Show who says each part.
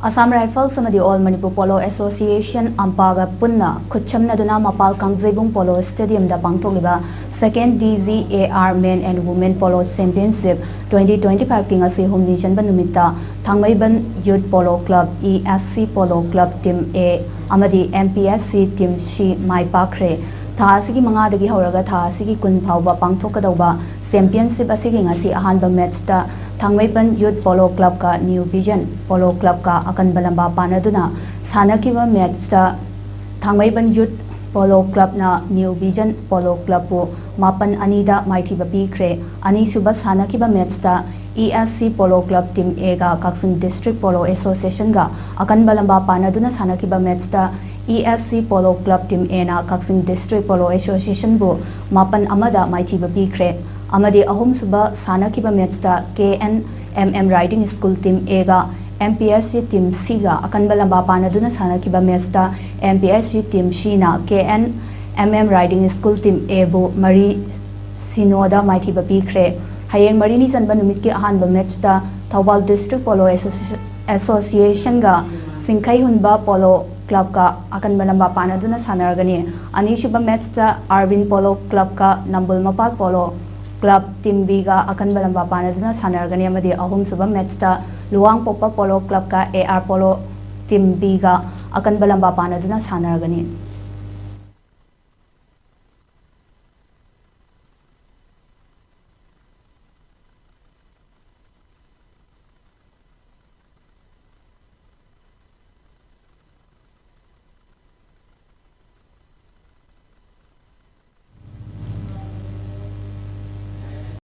Speaker 1: Assam Rifles amadi All Manipur Polo Association AMPA ga punna khutchamnaduna mapal kangzaibung polo stadium da pangthokliba second DZAR Men and Women Polo Championship 2025 king ase humni chanba numitta thangmaiban Youth Polo Club ESC Polo Club Team A amadi MPSC Team C mai pakhre tha asigi manga dagi horaga tha asigi kun phauba pangthokadauba championship asigi ngasi ahanba match ta Thangmaiban Youth Polo Club ka New Vision Polo Club ka akan balamba panaduna sanakiba match ta Thangmaiban Youth Polo Club na New Vision Polo Club po mapan anida maithiba pikre ani suba sanakiba match ta ESC Polo Club Team A ga Kaksing District Polo Association ga akan balamba panaduna sanakiba match ta ESC Polo Club Team A na Kaksing District Polo Association bu mapan amada maithiba pikre amadi ahum suba sanakiba match ta KNMM Riding School Team A ga MPSC Team C ga akan balamba panaduna sanakiba match ta MPSC Team C na KNMM Riding School Team A bu mari sinoda maithiba pikre hayeng marini sanba numit ki ahanba match ta Thawal District Polo Association ga Singkhai Hunba Polo Club ka akan balamba panaduna sanargani ani suba match ta Arvin Polo Club ka Nambul Mapal Polo Club Team B ga akan balamba panaduna sanargani amadi ahum suba match ta Luang Popa Polo Club ka AR Polo Team B ga akan balamba panaduna sanargani